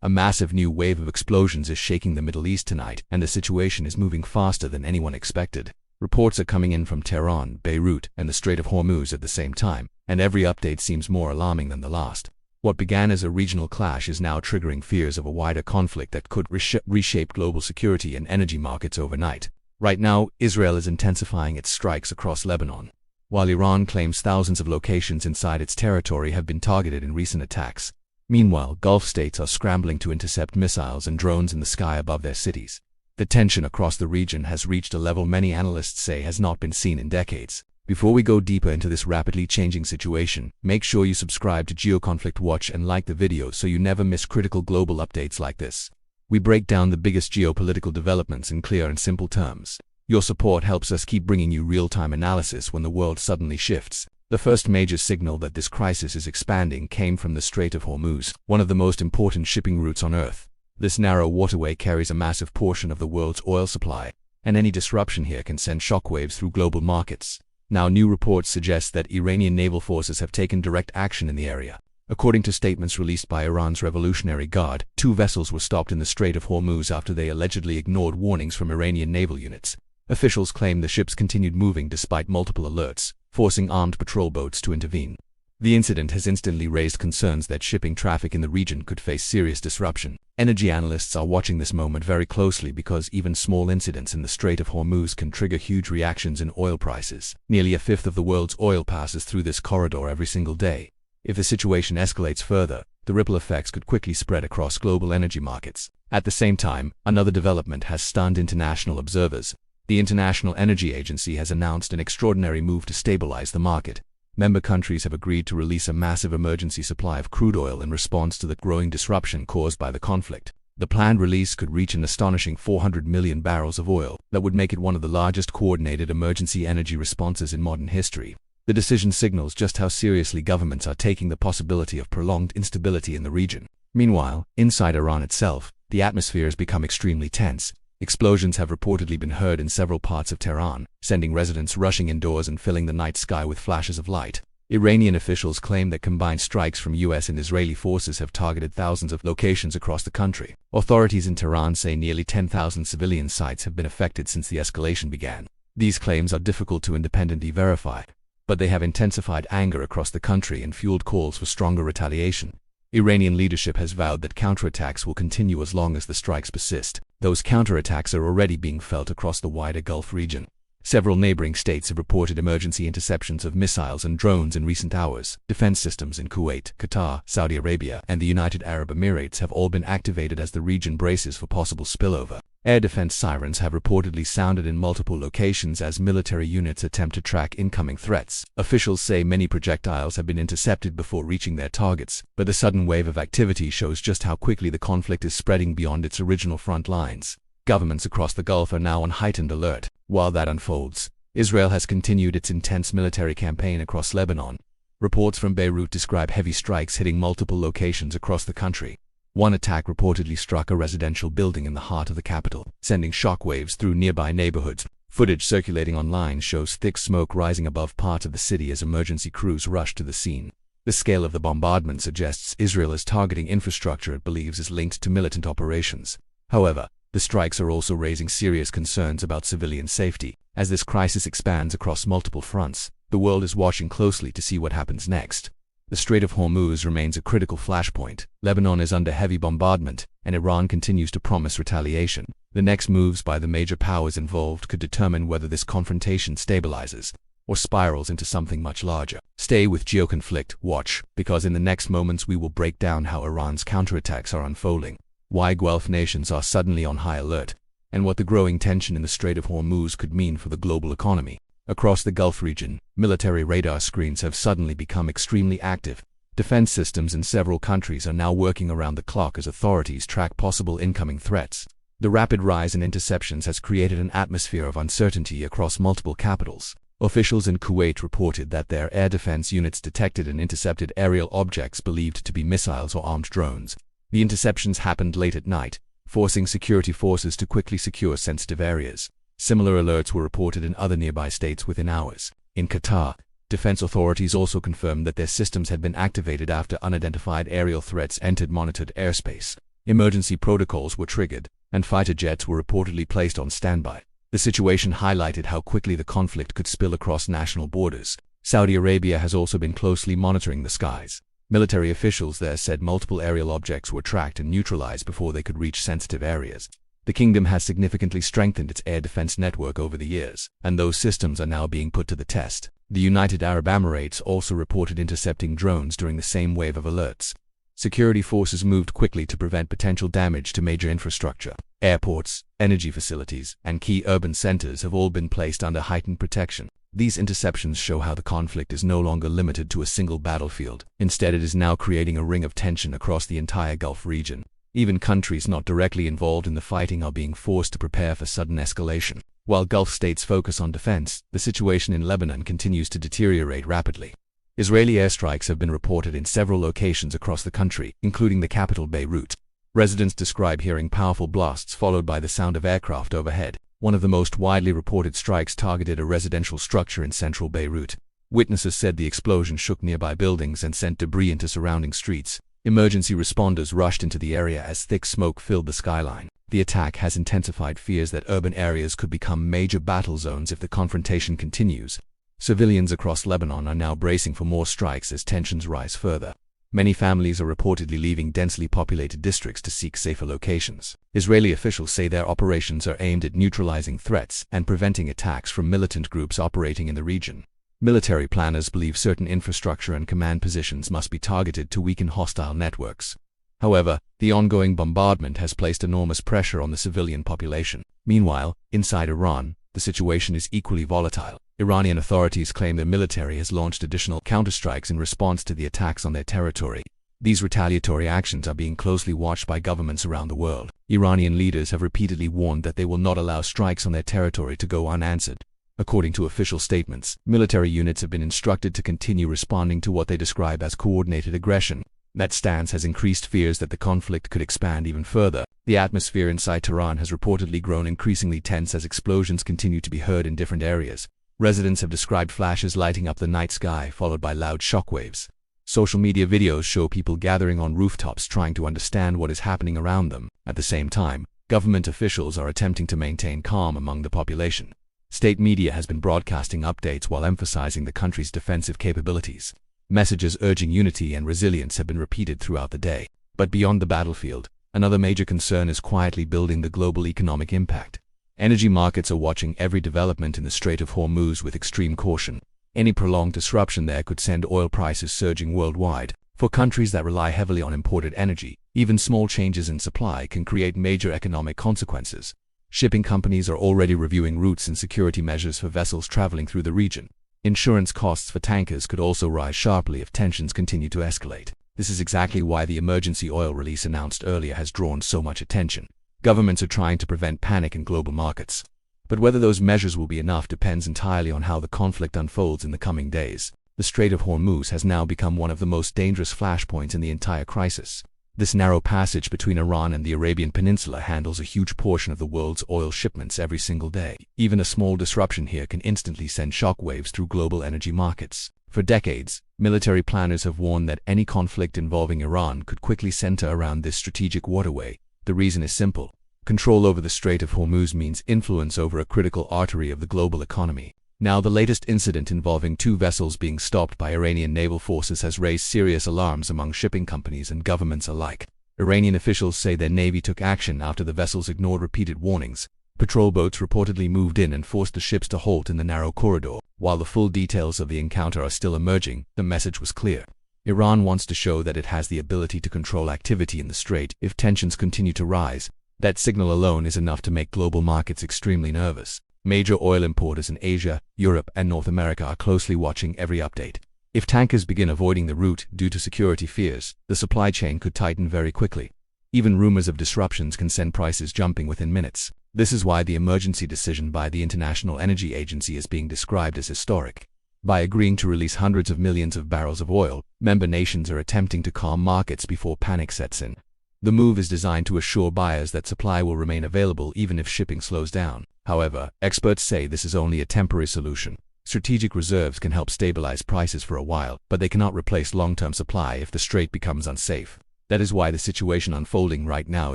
A massive new wave of explosions is shaking the Middle East tonight, and the situation is moving faster than anyone expected. Reports are coming in from Tehran, Beirut, and the Strait of Hormuz at the same time, and every update seems more alarming than the last. What began as a regional clash is now triggering fears of a wider conflict that could reshape global security and energy markets overnight. Right now, Israel is intensifying its strikes across Lebanon, while Iran claims thousands of locations inside its territory have been targeted in recent attacks. Meanwhile, Gulf states are scrambling to intercept missiles and drones in the sky above their cities. The tension across the region has reached a level many analysts say has not been seen in decades. Before we go deeper into this rapidly changing situation, make sure you subscribe to GeoConflict Watch and like the video so you never miss critical global updates like this. We break down the biggest geopolitical developments in clear and simple terms. Your support helps us keep bringing you real-time analysis when the world suddenly shifts. The first major signal that this crisis is expanding came from the Strait of Hormuz, one of the most important shipping routes on Earth. This narrow waterway carries a massive portion of the world's oil supply, and any disruption here can send shockwaves through global markets. Now, new reports suggest that Iranian naval forces have taken direct action in the area. According to statements released by Iran's Revolutionary Guard, 2 vessels were stopped in the Strait of Hormuz after they allegedly ignored warnings from Iranian naval units. Officials claim the ships continued moving despite multiple alerts, forcing armed patrol boats to intervene. The incident has instantly raised concerns that shipping traffic in the region could face serious disruption. Energy analysts are watching this moment very closely because even small incidents in the Strait of Hormuz can trigger huge reactions in oil prices. Nearly a fifth of the world's oil passes through this corridor every single day. If the situation escalates further, the ripple effects could quickly spread across global energy markets. At the same time, another development has stunned international observers. The International Energy Agency has announced an extraordinary move to stabilize the market. Member countries have agreed to release a massive emergency supply of crude oil in response to the growing disruption caused by the conflict. The planned release could reach an astonishing 400 million barrels of oil that would make it one of the largest coordinated emergency energy responses in modern history. The decision signals just how seriously governments are taking the possibility of prolonged instability in the region. Meanwhile, inside Iran itself, the atmosphere has become extremely tense. Explosions have reportedly been heard in several parts of Tehran, sending residents rushing indoors and filling the night sky with flashes of light. Iranian officials claim that combined strikes from US and Israeli forces have targeted thousands of locations across the country. Authorities in Tehran say nearly 10,000 civilian sites have been affected since the escalation began. These claims are difficult to independently verify, but they have intensified anger across the country and fueled calls for stronger retaliation. Iranian leadership has vowed that counterattacks will continue as long as the strikes persist. Those counterattacks are already being felt across the wider Gulf region. Several neighboring states have reported emergency interceptions of missiles and drones in recent hours. Defense systems in Kuwait, Qatar, Saudi Arabia, and the United Arab Emirates have all been activated as the region braces for possible spillover. Air defense sirens have reportedly sounded in multiple locations as military units attempt to track incoming threats. Officials say many projectiles have been intercepted before reaching their targets, but the sudden wave of activity shows just how quickly the conflict is spreading beyond its original front lines. Governments across the Gulf are now on heightened alert. While that unfolds, Israel has continued its intense military campaign across Lebanon. Reports from Beirut describe heavy strikes hitting multiple locations across the country. One attack reportedly struck a residential building in the heart of the capital, sending shockwaves through nearby neighborhoods. Footage circulating online shows thick smoke rising above parts of the city as emergency crews rush to the scene. The scale of the bombardment suggests Israel is targeting infrastructure it believes is linked to militant operations. However, the strikes are also raising serious concerns about civilian safety. As this crisis expands across multiple fronts, the world is watching closely to see what happens next. The Strait of Hormuz remains a critical flashpoint. Lebanon is under heavy bombardment, and Iran continues to promise retaliation. The next moves by the major powers involved could determine whether this confrontation stabilizes or spirals into something much larger. Stay with GeoConflict Watch, because in the next moments we will break down how Iran's counterattacks are unfolding, why Gulf nations are suddenly on high alert, and what the growing tension in the Strait of Hormuz could mean for the global economy. Across the Gulf region, military radar screens have suddenly become extremely active. Defense systems in several countries are now working around the clock as authorities track possible incoming threats. The rapid rise in interceptions has created an atmosphere of uncertainty across multiple capitals. Officials in Kuwait reported that their air defense units detected and intercepted aerial objects believed to be missiles or armed drones. The interceptions happened late at night, forcing security forces to quickly secure sensitive areas. Similar alerts were reported in other nearby states within hours. In Qatar, defense authorities also confirmed that their systems had been activated after unidentified aerial threats entered monitored airspace. Emergency protocols were triggered, and fighter jets were reportedly placed on standby. The situation highlighted how quickly the conflict could spill across national borders. Saudi Arabia has also been closely monitoring the skies. Military officials there said multiple aerial objects were tracked and neutralized before they could reach sensitive areas. The kingdom has significantly strengthened its air defense network over the years, and those systems are now being put to the test. The United Arab Emirates also reported intercepting drones during the same wave of alerts. Security forces moved quickly to prevent potential damage to major infrastructure. Airports, energy facilities, and key urban centers have all been placed under heightened protection. These interceptions show how the conflict is no longer limited to a single battlefield. Instead, it is now creating a ring of tension across the entire Gulf region. Even countries not directly involved in the fighting are being forced to prepare for sudden escalation. While Gulf states focus on defense, the situation in Lebanon continues to deteriorate rapidly. Israeli airstrikes have been reported in several locations across the country, including the capital Beirut. Residents describe hearing powerful blasts followed by the sound of aircraft overhead. One of the most widely reported strikes targeted a residential structure in central Beirut. Witnesses said the explosion shook nearby buildings and sent debris into surrounding streets. Emergency responders rushed into the area as thick smoke filled the skyline. The attack has intensified fears that urban areas could become major battle zones if the confrontation continues. Civilians across Lebanon are now bracing for more strikes as tensions rise further. Many families are reportedly leaving densely populated districts to seek safer locations. Israeli officials say their operations are aimed at neutralizing threats and preventing attacks from militant groups operating in the region. Military planners believe certain infrastructure and command positions must be targeted to weaken hostile networks. However, the ongoing bombardment has placed enormous pressure on the civilian population. Meanwhile, inside Iran, the situation is equally volatile. Iranian authorities claim their military has launched additional counterstrikes in response to the attacks on their territory. These retaliatory actions are being closely watched by governments around the world. Iranian leaders have repeatedly warned that they will not allow strikes on their territory to go unanswered. According to official statements, military units have been instructed to continue responding to what they describe as coordinated aggression. That stance has increased fears that the conflict could expand even further. The atmosphere inside Tehran has reportedly grown increasingly tense as explosions continue to be heard in different areas. Residents have described flashes lighting up the night sky, followed by loud shockwaves. Social media videos show people gathering on rooftops trying to understand what is happening around them. At the same time, government officials are attempting to maintain calm among the population. State media has been broadcasting updates while emphasizing the country's defensive capabilities. Messages urging unity and resilience have been repeated throughout the day. But beyond the battlefield, another major concern is quietly building: the global economic impact. Energy markets are watching every development in the Strait of Hormuz with extreme caution. Any prolonged disruption there could send oil prices surging worldwide. For countries that rely heavily on imported energy, even small changes in supply can create major economic consequences. Shipping companies are already reviewing routes and security measures for vessels traveling through the region. Insurance costs for tankers could also rise sharply if tensions continue to escalate. This is exactly why the emergency oil release announced earlier has drawn so much attention. Governments are trying to prevent panic in global markets. But whether those measures will be enough depends entirely on how the conflict unfolds in the coming days. The Strait of Hormuz has now become one of the most dangerous flashpoints in the entire crisis. This narrow passage between Iran and the Arabian Peninsula handles a huge portion of the world's oil shipments every single day. Even a small disruption here can instantly send shockwaves through global energy markets. For decades, military planners have warned that any conflict involving Iran could quickly center around this strategic waterway. The reason is simple. Control over the Strait of Hormuz means influence over a critical artery of the global economy. Now, the latest incident involving 2 vessels being stopped by Iranian naval forces has raised serious alarms among shipping companies and governments alike. Iranian officials say their navy took action after the vessels ignored repeated warnings. Patrol boats reportedly moved in and forced the ships to halt in the narrow corridor. While the full details of the encounter are still emerging, the message was clear. Iran wants to show that it has the ability to control activity in the strait if tensions continue to rise. That signal alone is enough to make global markets extremely nervous. Major oil importers in Asia, Europe, and North America are closely watching every update. If tankers begin avoiding the route due to security fears, the supply chain could tighten very quickly. Even rumors of disruptions can send prices jumping within minutes. This is why the emergency decision by the International Energy Agency is being described as historic. By agreeing to release hundreds of millions of barrels of oil, member nations are attempting to calm markets before panic sets in. The move is designed to assure buyers that supply will remain available even if shipping slows down. However, experts say this is only a temporary solution. Strategic reserves can help stabilize prices for a while, but they cannot replace long-term supply if the strait becomes unsafe. That is why the situation unfolding right now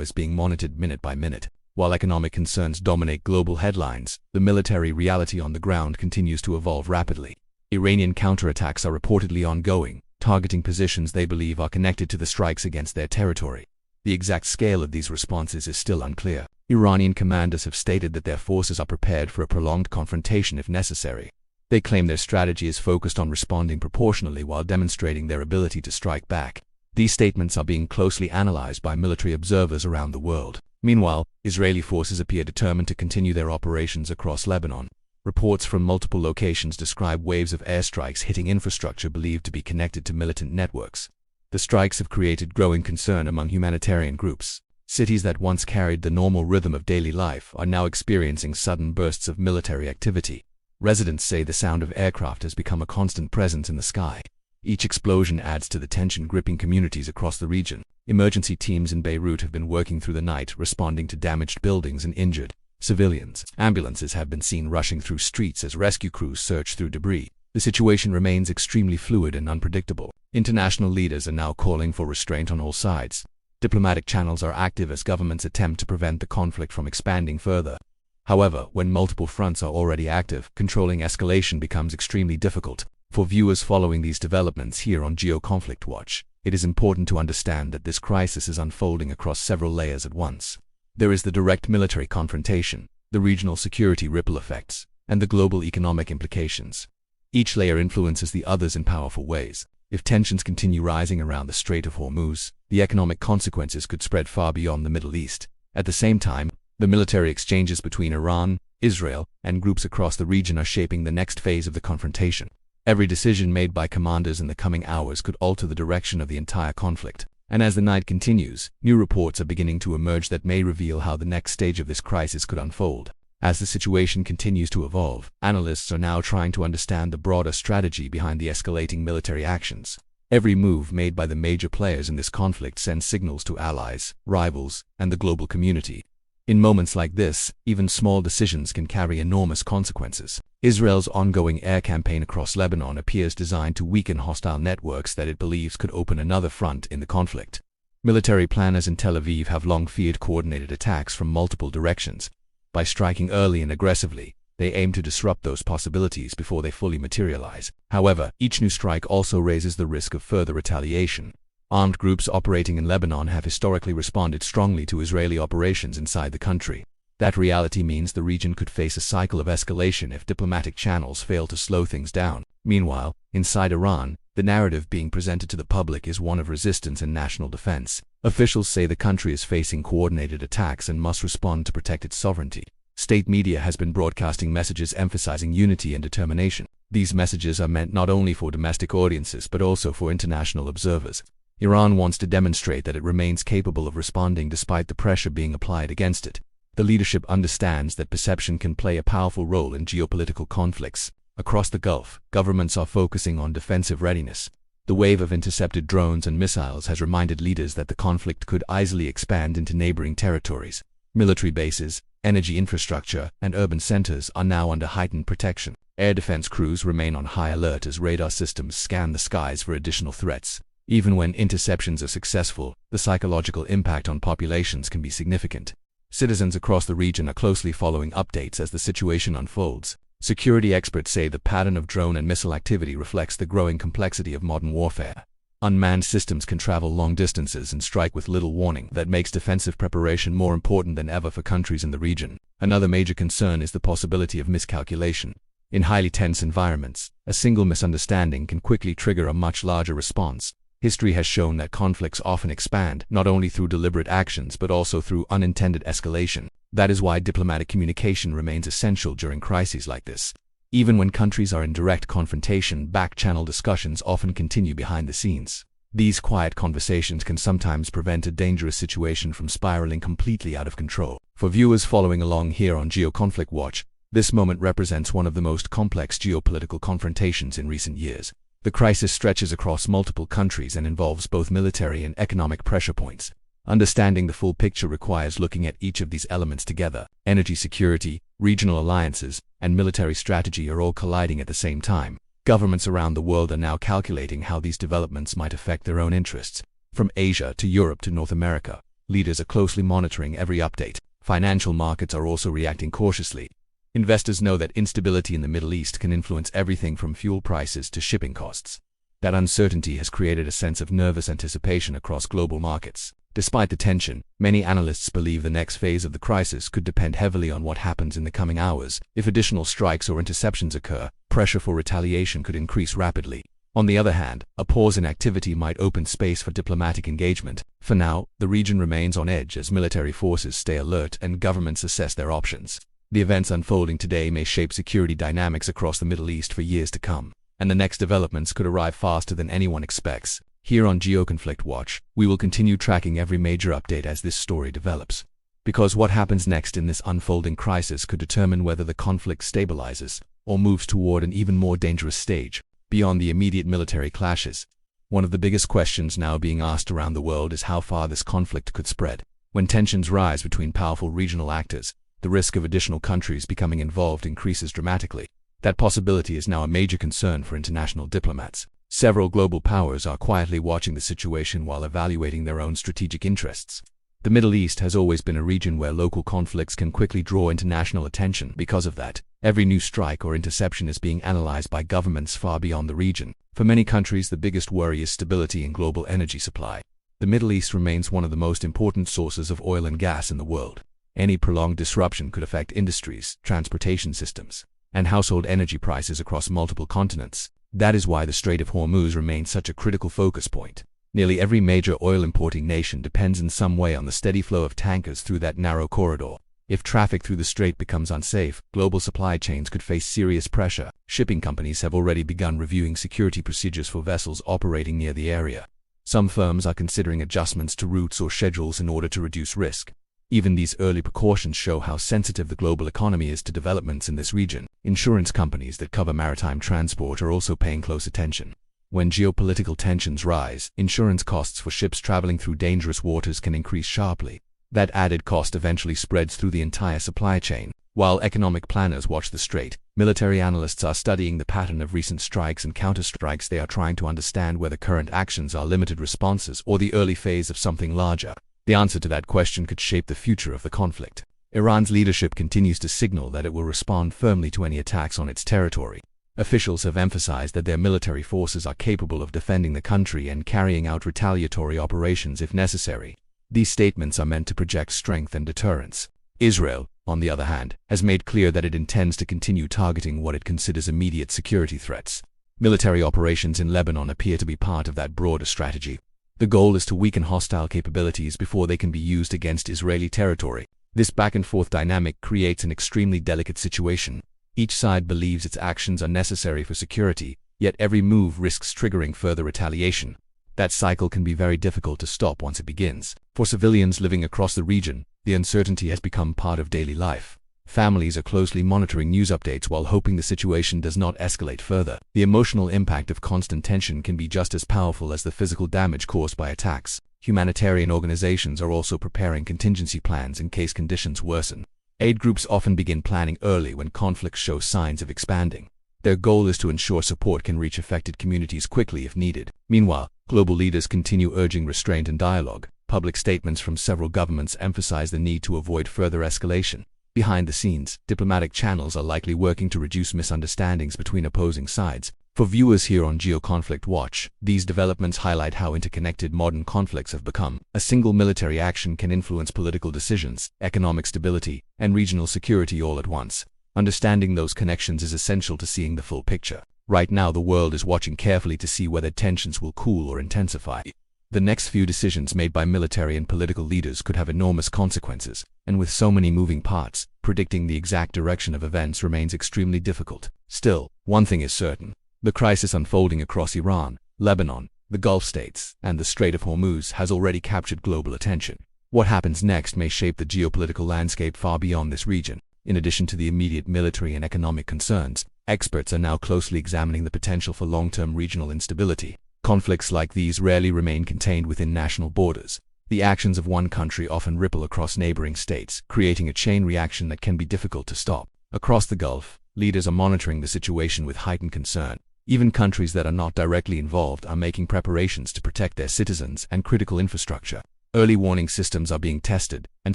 is being monitored minute by minute. While economic concerns dominate global headlines, the military reality on the ground continues to evolve rapidly. Iranian counterattacks are reportedly ongoing, targeting positions they believe are connected to the strikes against their territory. The exact scale of these responses is still unclear. Iranian commanders have stated that their forces are prepared for a prolonged confrontation if necessary. They claim their strategy is focused on responding proportionally while demonstrating their ability to strike back. These statements are being closely analyzed by military observers around the world. Meanwhile, Israeli forces appear determined to continue their operations across Lebanon. Reports from multiple locations describe waves of airstrikes hitting infrastructure believed to be connected to militant networks. The strikes have created growing concern among humanitarian groups. Cities that once carried the normal rhythm of daily life are now experiencing sudden bursts of military activity. Residents say the sound of aircraft has become a constant presence in the sky. Each explosion adds to the tension gripping communities across the region. Emergency teams in Beirut have been working through the night, responding to damaged buildings and injured civilians. Ambulances have been seen rushing through streets as rescue crews search through debris. The situation remains extremely fluid and unpredictable. International leaders are now calling for restraint on all sides. Diplomatic channels are active as governments attempt to prevent the conflict from expanding further. However, when multiple fronts are already active, controlling escalation becomes extremely difficult. For viewers following these developments here on Geoconflict Watch, it is important to understand that this crisis is unfolding across several layers at once. There is the direct military confrontation, the regional security ripple effects, and the global economic implications. Each layer influences the others in powerful ways. If tensions continue rising around the Strait of Hormuz, the economic consequences could spread far beyond the Middle East. At the same time, the military exchanges between Iran, Israel, and groups across the region are shaping the next phase of the confrontation. Every decision made by commanders in the coming hours could alter the direction of the entire conflict. And as the night continues, new reports are beginning to emerge that may reveal how the next stage of this crisis could unfold. As the situation continues to evolve, analysts are now trying to understand the broader strategy behind the escalating military actions. Every move made by the major players in this conflict sends signals to allies, rivals, and the global community. In moments like this, even small decisions can carry enormous consequences. Israel's ongoing air campaign across Lebanon appears designed to weaken hostile networks that it believes could open another front in the conflict. Military planners in Tel Aviv have long feared coordinated attacks from multiple directions. By striking early and aggressively, they aim to disrupt those possibilities before they fully materialize. However, each new strike also raises the risk of further retaliation. Armed groups operating in Lebanon have historically responded strongly to Israeli operations inside the country. That reality means the region could face a cycle of escalation if diplomatic channels fail to slow things down. Meanwhile, inside Iran, the narrative being presented to the public is one of resistance and national defense. Officials say the country is facing coordinated attacks and must respond to protect its sovereignty. State media has been broadcasting messages emphasizing unity and determination. These messages are meant not only for domestic audiences but also for international observers. Iran wants to demonstrate that it remains capable of responding despite the pressure being applied against it. The leadership understands that perception can play a powerful role in geopolitical conflicts. Across the Gulf, governments are focusing on defensive readiness. The wave of intercepted drones and missiles has reminded leaders that the conflict could easily expand into neighboring territories. Military bases, energy infrastructure, and urban centers are now under heightened protection. Air defense crews remain on high alert as radar systems scan the skies for additional threats. Even when interceptions are successful, the psychological impact on populations can be significant. Citizens across the region are closely following updates as the situation unfolds. Security experts say the pattern of drone and missile activity reflects the growing complexity of modern warfare. Unmanned systems can travel long distances and strike with little warning. That makes defensive preparation more important than ever for countries in the region. Another major concern is the possibility of miscalculation. In highly tense environments, a single misunderstanding can quickly trigger a much larger response. History has shown that conflicts often expand, not only through deliberate actions but also through unintended escalation. That is why diplomatic communication remains essential during crises like this. Even when countries are in direct confrontation, back-channel discussions often continue behind the scenes. These quiet conversations can sometimes prevent a dangerous situation from spiraling completely out of control. For viewers following along here on Geoconflict Watch, this moment represents one of the most complex geopolitical confrontations in recent years. The crisis stretches across multiple countries and involves both military and economic pressure points. Understanding the full picture requires looking at each of these elements together. Energy security, regional alliances, and military strategy are all colliding at the same time. Governments around the world are now calculating how these developments might affect their own interests. From Asia to Europe to North America, leaders are closely monitoring every update. Financial markets are also reacting cautiously. Investors know that instability in the Middle East can influence everything from fuel prices to shipping costs. That uncertainty has created a sense of nervous anticipation across global markets. Despite the tension, many analysts believe the next phase of the crisis could depend heavily on what happens in the coming hours. If additional strikes or interceptions occur, pressure for retaliation could increase rapidly. On the other hand, a pause in activity might open space for diplomatic engagement. For now, the region remains on edge as military forces stay alert and governments assess their options. The events unfolding today may shape security dynamics across the Middle East for years to come, and the next developments could arrive faster than anyone expects. Here on Geoconflict Watch, we will continue tracking every major update as this story develops. Because what happens next in this unfolding crisis could determine whether the conflict stabilizes or moves toward an even more dangerous stage. Beyond the immediate military clashes, one of the biggest questions now being asked around the world is how far this conflict could spread. When tensions rise between powerful regional actors, the risk of additional countries becoming involved increases dramatically. That possibility is now a major concern for international diplomats. Several global powers are quietly watching the situation while evaluating their own strategic interests. The Middle East has always been a region where local conflicts can quickly draw international attention. Because of that, every new strike or interception is being analyzed by governments far beyond the region. For many countries, the biggest worry is stability in global energy supply. The Middle East remains one of the most important sources of oil and gas in the world. Any prolonged disruption could affect industries, transportation systems, and household energy prices across multiple continents. That is why the Strait of Hormuz remains such a critical focus point. Nearly every major oil-importing nation depends in some way on the steady flow of tankers through that narrow corridor. If traffic through the strait becomes unsafe, global supply chains could face serious pressure. Shipping companies have already begun reviewing security procedures for vessels operating near the area. Some firms are considering adjustments to routes or schedules in order to reduce risk. Even these early precautions show how sensitive the global economy is to developments in this region. Insurance companies that cover maritime transport are also paying close attention. When geopolitical tensions rise, insurance costs for ships traveling through dangerous waters can increase sharply. That added cost eventually spreads through the entire supply chain. While economic planners watch the strait, military analysts are studying the pattern of recent strikes and counterstrikes. They are trying to understand whether current actions are limited responses or the early phase of something larger. The answer to that question could shape the future of the conflict. Iran's leadership continues to signal that it will respond firmly to any attacks on its territory. Officials have emphasized that their military forces are capable of defending the country and carrying out retaliatory operations if necessary. These statements are meant to project strength and deterrence. Israel, on the other hand, has made clear that it intends to continue targeting what it considers immediate security threats. Military operations in Lebanon appear to be part of that broader strategy. The goal is to weaken hostile capabilities before they can be used against Israeli territory. This back-and-forth dynamic creates an extremely delicate situation. Each side believes its actions are necessary for security, yet every move risks triggering further retaliation. That cycle can be very difficult to stop once it begins. For civilians living across the region, the uncertainty has become part of daily life. Families are closely monitoring news updates while hoping the situation does not escalate further. The emotional impact of constant tension can be just as powerful as the physical damage caused by attacks. Humanitarian organizations are also preparing contingency plans in case conditions worsen. Aid groups often begin planning early when conflicts show signs of expanding. Their goal is to ensure support can reach affected communities quickly if needed. Meanwhile, global leaders continue urging restraint and dialogue. Public statements from several governments emphasize the need to avoid further escalation. Behind the scenes, diplomatic channels are likely working to reduce misunderstandings between opposing sides. For viewers here on Geoconflict Watch, these developments highlight how interconnected modern conflicts have become. A single military action can influence political decisions, economic stability, and regional security all at once. Understanding those connections is essential to seeing the full picture. Right now, the world is watching carefully to see whether tensions will cool or intensify. The next few decisions made by military and political leaders could have enormous consequences, and with so many moving parts, predicting the exact direction of events remains extremely difficult. Still, one thing is certain. The crisis unfolding across Iran, Lebanon, the Gulf states, and the Strait of Hormuz has already captured global attention. What happens next may shape the geopolitical landscape far beyond this region. In addition to the immediate military and economic concerns, experts are now closely examining the potential for long-term regional instability. Conflicts like these rarely remain contained within national borders. The actions of one country often ripple across neighboring states, creating a chain reaction that can be difficult to stop. Across the Gulf, leaders are monitoring the situation with heightened concern. Even countries that are not directly involved are making preparations to protect their citizens and critical infrastructure. Early warning systems are being tested, and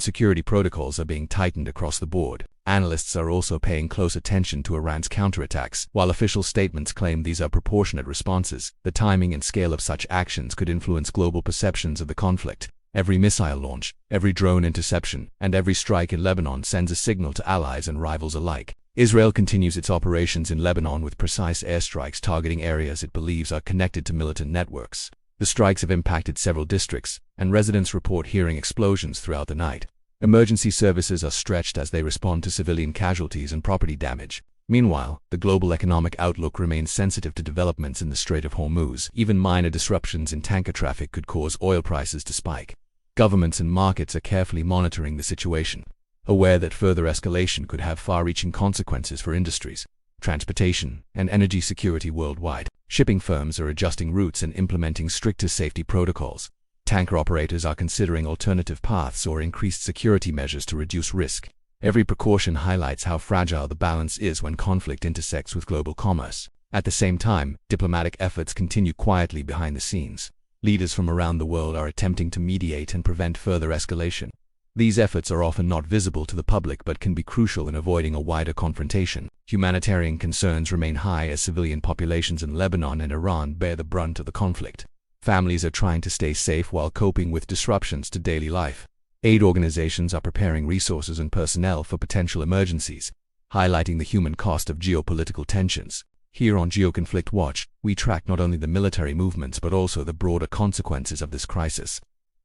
security protocols are being tightened across the board. Analysts are also paying close attention to Iran's counterattacks. While official statements claim these are proportionate responses, the timing and scale of such actions could influence global perceptions of the conflict. Every missile launch, every drone interception, and every strike in Lebanon sends a signal to allies and rivals alike. Israel continues its operations in Lebanon with precise airstrikes targeting areas it believes are connected to militant networks. The strikes have impacted several districts, and residents report hearing explosions throughout the night. Emergency services are stretched as they respond to civilian casualties and property damage. Meanwhile, the global economic outlook remains sensitive to developments in the Strait of Hormuz. Even minor disruptions in tanker traffic could cause oil prices to spike. Governments and markets are carefully monitoring the situation, aware that further escalation could have far-reaching consequences for industries, transportation, and energy security worldwide. Shipping firms are adjusting routes and implementing stricter safety protocols. Tanker operators are considering alternative paths or increased security measures to reduce risk. Every precaution highlights how fragile the balance is when conflict intersects with global commerce. At the same time, diplomatic efforts continue quietly behind the scenes. Leaders from around the world are attempting to mediate and prevent further escalation. These efforts are often not visible to the public but can be crucial in avoiding a wider confrontation. Humanitarian concerns remain high as civilian populations in Lebanon and Iran bear the brunt of the conflict. Families are trying to stay safe while coping with disruptions to daily life. Aid organizations are preparing resources and personnel for potential emergencies, highlighting the human cost of geopolitical tensions. Here on Geoconflict Watch, we track not only the military movements but also the broader consequences of this crisis.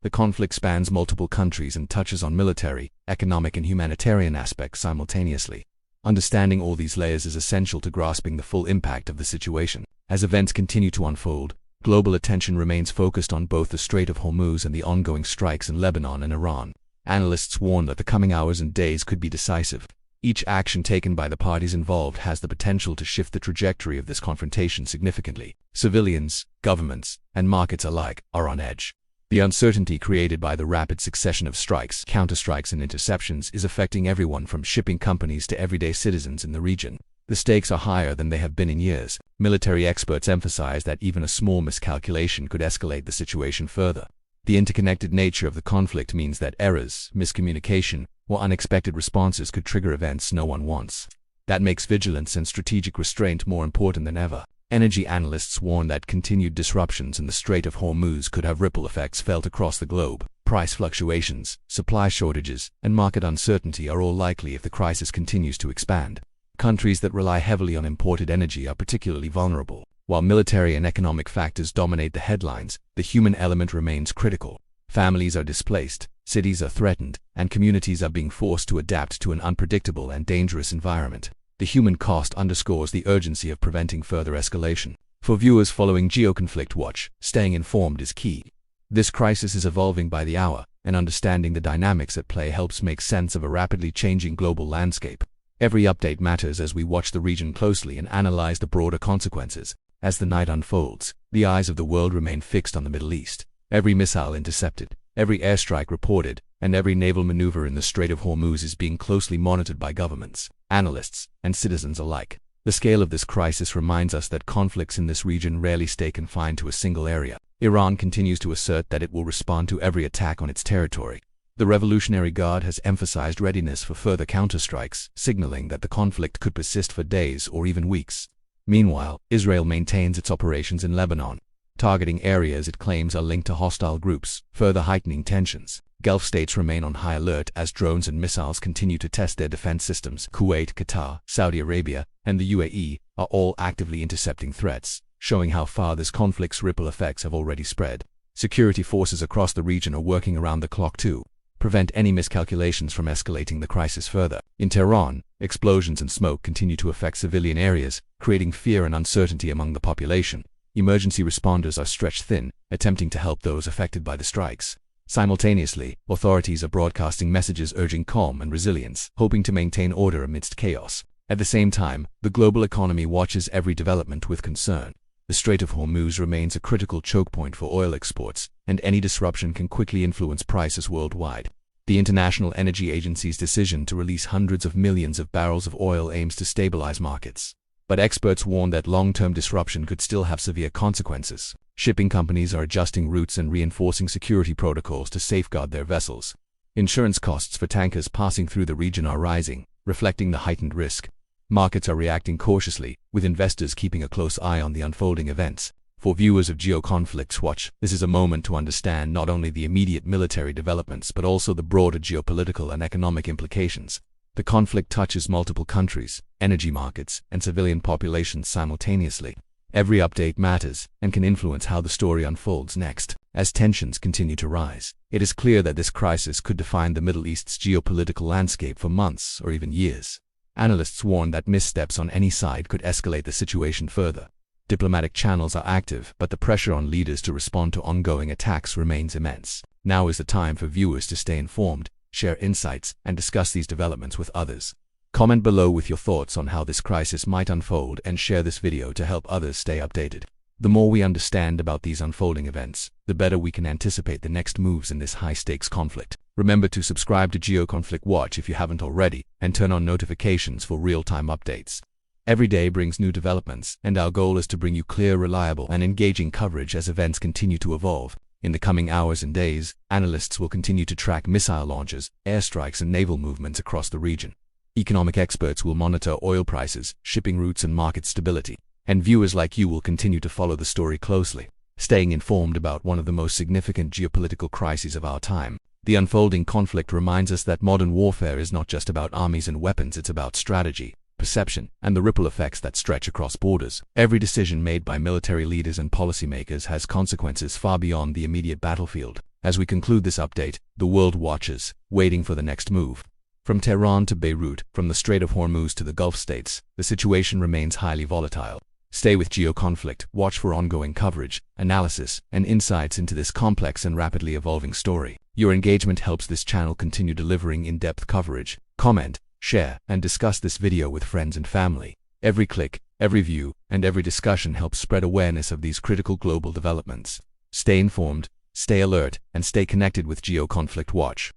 The conflict spans multiple countries and touches on military, economic, and humanitarian aspects simultaneously. Understanding all these layers is essential to grasping the full impact of the situation. As events continue to unfold, global attention remains focused on both the Strait of Hormuz and the ongoing strikes in Lebanon and Iran. Analysts warn that the coming hours and days could be decisive. Each action taken by the parties involved has the potential to shift the trajectory of this confrontation significantly. Civilians, governments, and markets alike are on edge. The uncertainty created by the rapid succession of strikes, counterstrikes, and interceptions is affecting everyone from shipping companies to everyday citizens in the region. The stakes are higher than they have been in years. Military experts emphasize that even a small miscalculation could escalate the situation further. The interconnected nature of the conflict means that errors, miscommunication, or unexpected responses could trigger events no one wants. That makes vigilance and strategic restraint more important than ever. Energy analysts warn that continued disruptions in the Strait of Hormuz could have ripple effects felt across the globe. Price fluctuations, supply shortages, and market uncertainty are all likely if the crisis continues to expand. Countries that rely heavily on imported energy are particularly vulnerable. While military and economic factors dominate the headlines, the human element remains critical. Families are displaced, cities are threatened, and communities are being forced to adapt to an unpredictable and dangerous environment. The human cost underscores the urgency of preventing further escalation. For viewers following Geoconflict Watch, staying informed is key. This crisis is evolving by the hour, and understanding the dynamics at play helps make sense of a rapidly changing global landscape. Every update matters as we watch the region closely and analyze the broader consequences. As the night unfolds, the eyes of the world remain fixed on the Middle East. Every missile intercepted, every airstrike reported, and every naval maneuver in the Strait of Hormuz is being closely monitored by governments, analysts, and citizens alike. The scale of this crisis reminds us that conflicts in this region rarely stay confined to a single area. Iran continues to assert that it will respond to every attack on its territory. The Revolutionary Guard has emphasized readiness for further counterstrikes, signaling that the conflict could persist for days or even weeks. Meanwhile, Israel maintains its operations in Lebanon, targeting areas it claims are linked to hostile groups, further heightening tensions. Gulf states remain on high alert as drones and missiles continue to test their defense systems. Kuwait, Qatar, Saudi Arabia, and the UAE are all actively intercepting threats, showing how far this conflict's ripple effects have already spread. Security forces across the region are working around the clock to prevent any miscalculations from escalating the crisis further. In Tehran, explosions and smoke continue to affect civilian areas, creating fear and uncertainty among the population. Emergency responders are stretched thin, attempting to help those affected by the strikes. Simultaneously, authorities are broadcasting messages urging calm and resilience, hoping to maintain order amidst chaos. At the same time, the global economy watches every development with concern. The Strait of Hormuz remains a critical choke point for oil exports, and any disruption can quickly influence prices worldwide. The International Energy Agency's decision to release hundreds of millions of barrels of oil aims to stabilize markets. But experts warn that long-term disruption could still have severe consequences. Shipping companies are adjusting routes and reinforcing security protocols to safeguard their vessels. Insurance costs for tankers passing through the region are rising, reflecting the heightened risk. Markets are reacting cautiously, with investors keeping a close eye on the unfolding events. For viewers of Geoconflicts Watch, this is a moment to understand not only the immediate military developments but also the broader geopolitical and economic implications. The conflict touches multiple countries, energy markets, and civilian populations simultaneously. Every update matters and can influence how the story unfolds next. As tensions continue to rise, it is clear that this crisis could define the Middle East's geopolitical landscape for months or even years. Analysts warn that missteps on any side could escalate the situation further. Diplomatic channels are active, but the pressure on leaders to respond to ongoing attacks remains immense. Now is the time for viewers to stay informed, share insights, and discuss these developments with others. Comment below with your thoughts on how this crisis might unfold and share this video to help others stay updated. The more we understand about these unfolding events, the better we can anticipate the next moves in this high-stakes conflict. Remember to subscribe to Geoconflict Watch if you haven't already, and turn on notifications for real-time updates. Every day brings new developments, and our goal is to bring you clear, reliable, and engaging coverage as events continue to evolve. In the coming hours and days, analysts will continue to track missile launches, airstrikes, and naval movements across the region. Economic experts will monitor oil prices, shipping routes, and market stability. And viewers like you will continue to follow the story closely, staying informed about one of the most significant geopolitical crises of our time. The unfolding conflict reminds us that modern warfare is not just about armies and weapons, it's about strategy, perception, and the ripple effects that stretch across borders. Every decision made by military leaders and policymakers has consequences far beyond the immediate battlefield. As we conclude this update, the world watches, waiting for the next move. From Tehran to Beirut, from the Strait of Hormuz to the Gulf states, the situation remains highly volatile. Stay with Geoconflict, watch for ongoing coverage, analysis, and insights into this complex and rapidly evolving story. Your engagement helps this channel continue delivering in-depth coverage. Comment, share, and discuss this video with friends and family. Every click, every view, and every discussion helps spread awareness of these critical global developments. Stay informed, stay alert, and stay connected with Geoconflict Watch.